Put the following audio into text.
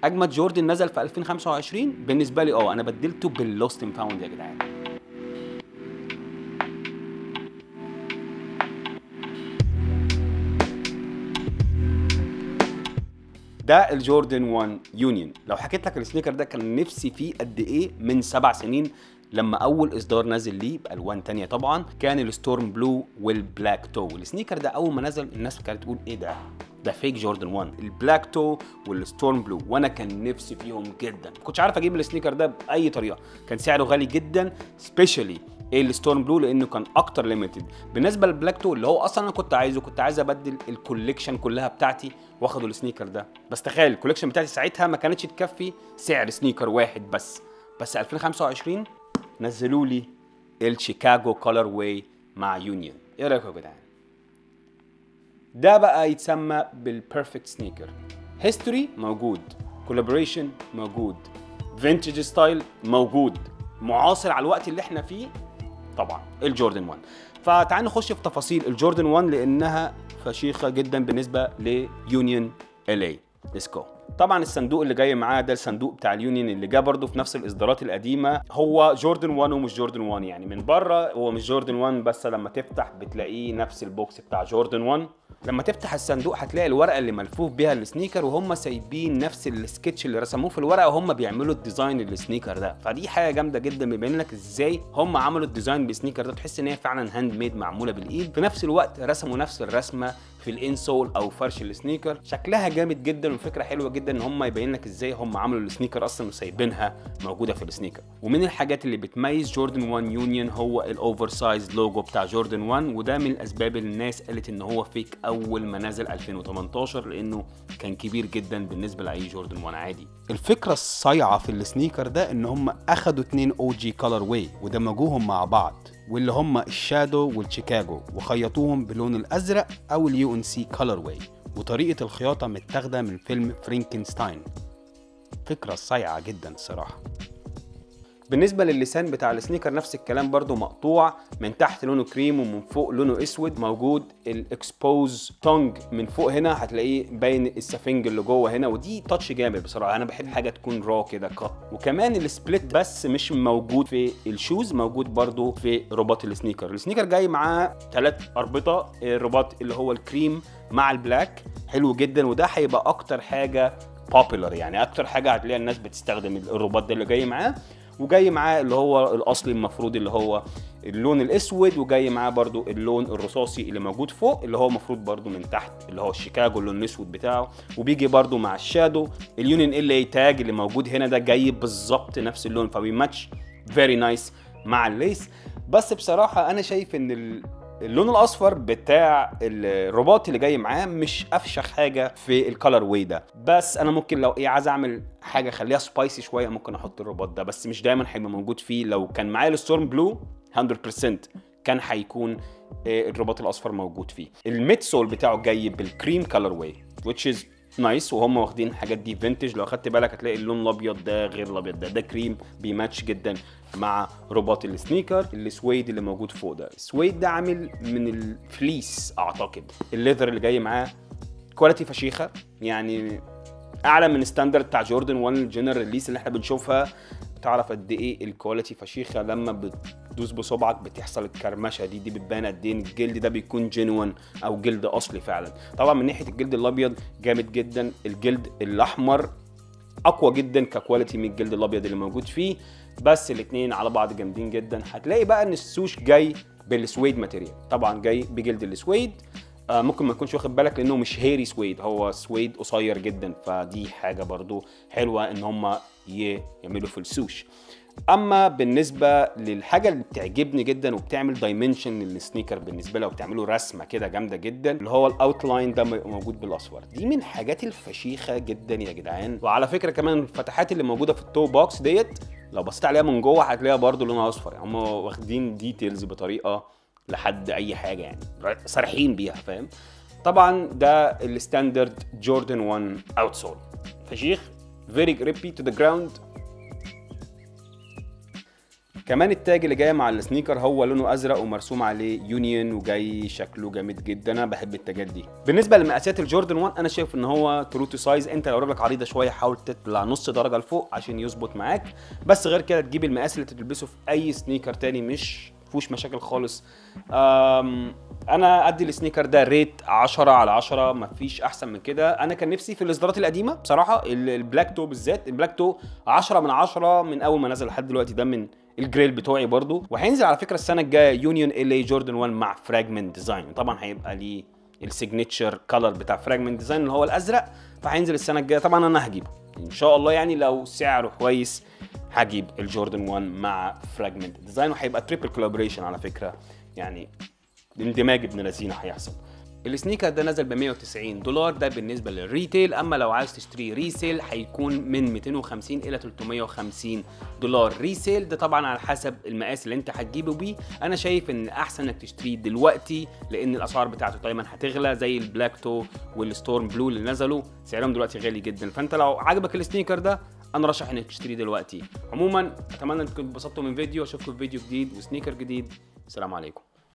اجمد جوردن نزل في 2025 بالنسبه لي انا بدلته باللوست اند فاوند يا جدعان. ده الجوردن 1 يونيون. لو حكيت لك السنيكر ده كان نفسي فيه قد ايه من 7 سنين، لما اول اصدار نزل ليه بالوان تانية طبعا، كان الستورم بلو والبلاك تو. السنيكر ده اول ما نزل الناس كانت تقول ايه ده فيك جوردن 1، البلاك تو والستورم بلو، وانا كان نفسي فيهم جدا. ما كنتش عارف اجيب السنيكر ده باي طريقه، كان سعره غالي جدا سبيشالي الستورم بلو لانه كان اكتر ليميتد. بالنسبه للبلاك تو اللي هو اصلا انا كنت عايز ابدل الكوليكشن كلها بتاعتي واخد السنيكر ده، بس تخيل الكوليكشن بتاعتي ساعتها ما كانتش تكفي سعر سنيكر واحد بس 2025 نزلوا لي الشيكاغو كولر واي مع يونيون. ايه رايكم يا جدعان؟ ده بقى يتسمى بالبيرفكت سنيكر. هيستوري موجود، كولابوريشن موجود، فينتج ستايل موجود، معاصر على الوقت اللي احنا فيه طبعا الجوردن 1. فتعالوا نخش في تفاصيل الجوردن 1 لانها فشيخه جدا بالنسبه ليونيون ال اي. ليتس جو. طبعا الصندوق اللي جاي معاه ده الصندوق بتاع اليونيون اللي جه برده في نفس الاصدارات القديمه. هو جوردن 1 ومش جوردن 1، يعني من بره هو مش جوردن 1 بس لما تفتح بتلاقيه نفس البوكس بتاع جوردن 1. لما تفتح الصندوق هتلاقي الورقه اللي ملفوف بيها السنيكر، وهم سايبين نفس السكتش اللي رسموه في الورقه وهم بيعملوا الديزاين للسنيكر ده. فدي حاجه جامده جدا بيبين لك ازاي هم عملوا الديزاين بالسنيكر ده، تحس ان هي فعلا هاند ميد معموله بالايد. في نفس الوقت رسموا نفس الرسمه في الانسول او فرش السنيكر، شكلها جامد جدا وفكره حلوه جدا ان هم يبين لك ازاي هم عملوا السنيكر اصلا وسايبينها موجوده في السنيكر. ومن الحاجات اللي بتميز جوردن 1 يونيون هو الاوفر سايز لوجو بتاع جوردن 1، وده من الاسباب اللي الناس قالت ان هو فيك اول ما نزل 2018 لانه كان كبير جدا بالنسبه لاي جوردن 1 عادي. الفكره الصايعه في السنيكر ده ان هم اخدوا 2 او جي كولر واي ودمجوهم مع بعض، واللي هم الشادو والشيكاغو، وخيطوهم باللون الازرق او اليو ان سي كولر واي، وطريقه الخياطه متاخده من فيلم فرانكنستاين. فكره صايعه جدا الصراحه. بالنسبه للسان بتاع السنيكر نفس الكلام برضو، مقطوع من تحت لونه كريم ومن فوق لونه اسود. موجود الاكسبوز تونج من فوق هنا هتلاقيه باين السفنج اللي جوه هنا، ودي تاتش جامد بصراحه. انا بحب حاجه تكون را كده كات. وكمان السبليت بس مش موجود في الشوز، موجود برضو في رباط السنيكر. السنيكر جاي معاه 3 اربطه، الرباط اللي هو الكريم مع البلاك حلو جدا، وده هيبقى اكتر حاجه بوبيلر، يعني اكتر حاجه هتلاقي الناس بتستخدم الرباط ده اللي جاي معاه. وجاي معاه اللي هو الاصلي المفروض اللي هو اللون الاسود، وجاي معاه برضو اللون الرصاصي اللي موجود فوق اللي هو المفروض برضو من تحت اللي هو الشيكاغو اللون الاسود بتاعه. وبيجي برضو مع الشادو اليونيون ال اي تاج اللي موجود هنا، ده جاي بالظبط نفس اللون، فبيماتش فيري نايس مع الليس. بس بصراحه انا شايف ان اللون الاصفر بتاع الرباط اللي جاي معاه مش افشخ حاجه في الكالر واي ده، بس انا ممكن لو عايز اعمل حاجه خليها سبايسي شويه ممكن احط الرباط ده، بس مش دايما هيبقى موجود فيه. لو كان معايا الستورم بلو 100% كان هيكون الرباط الاصفر موجود فيه. الميد سول بتاعه جاي بالكريم كالر واي which is نايس، وهم واخدين الحاجات دي فينتج. لو اخدت بالك هتلاقي اللون الابيض ده غير الابيض ده كريم، بيماتش جدا مع رباط السنيكر. السويد اللي موجود فوق ده السويد ده عامل من الفليس اعتقد. الليذر اللي جاي معاه كواليتي فشيخه، يعني اعلى من ستاندرد بتاع جوردن 1 الجنرال ريليس اللي احنا بنشوفها. تعرف قد ايه الكواليتي فشيخه لما بتدوس بصبعك بتحصل الكرمشه دي بتبان قد ايه الجلد ده بيكون جينوين او جلد اصلي فعلا. طبعا من ناحيه الجلد الابيض جامد جدا، الجلد الاحمر اقوى جدا ككواليتي من الجلد الابيض اللي موجود فيه، بس الاثنين على بعض جامدين جدا. هتلاقي بقى ان السوش جاي بالسويد ماتيريال، طبعا جاي بجلد السويد. ممكن ما تكونش واخد بالك لانه مش هيري سويد، هو سويد قصير جدا، فدي حاجه برضو حلوه ان هم يعملوا في السوش. اما بالنسبه للحاجه اللي بتعجبني جدا وبتعمل دايمنشن للسنيكر بالنسبه لها وبتعمله رسمه كده جامده جدا، اللي هو الاوتلاين ده موجود بالاصفر، دي من الحاجات الفشيخه جدا يا جدعان. وعلى فكره كمان الفتحات اللي موجوده في التو بوكس ديت لو بصيت عليها من جوه هتلاقيها برضو لونها اصفر، يعني هم واخدين ديتيلز بطريقه لحد اي حاجه، يعني صارحين بيها، فاهم. طبعا ده الستاندرد جوردن 1 اوتسول فشيخ، فيري جريبي تو ذا جراوند. كمان التاج اللي جاي مع السنيكر هو لونه ازرق ومرسوم عليه يونيون وجاي شكله جامد جدا، انا بحب التاجات دي. بالنسبه لمقاسات الجوردن 1 انا شايف ان هو ترو تو سايز، انت لو رجلك عريضه شويه حاول تطلع نص درجه لفوق عشان يظبط معاك، بس غير كده تجيب المقاس اللي تلبسه في اي سنيكر تاني مش فيهوش مشاكل خالص. انا ادي السنيكر ده ريت 10 على 10، مفيش احسن من كده. انا كان نفسي في الاصدارات القديمه بصراحه، البلاك تو بالذات، البلاك تو 10 من 10 من اول ما نزل لحد دلوقتي، ده من الجريل بتوعي برضو. وهينزل على فكره السنه الجايه يونيون ال اي جوردن 1 مع فراجمنت ديزاين، طبعا هيبقى ليه السيجنتشر كلر بتاع فراجمنت ديزاين اللي هو الازرق، فهينزل السنه الجايه طبعا انا هجيبه ان شاء الله، يعني لو سعره كويس هجيب الجوردن 1 مع فراجمنت ديزاين، وهيبقى تريبل كولابوريشن على فكره، يعني اندماج ابن لذينه هيحصل. السنيكر ده نزل ب $190، ده بالنسبه للريتيل، اما لو عايز تشتري ريسيل هيكون من 250 الى $350 ريسيل، ده طبعا على حسب المقاس اللي انت هتجيبه بيه. انا شايف ان احسن انك تشتريه دلوقتي لان الاسعار بتاعته دايما هتغلى، زي البلاك تو والستورم بلو اللي نزلوا سعرهم دلوقتي غالي جدا، فانت لو عجبك السنيكر ده انا رشح انك تشتريه دلوقتي. عموما اتمنى انكم اتبسطتوا من فيديو، اشوفكم في فيديو جديد وسنيكر جديد، السلام عليكم.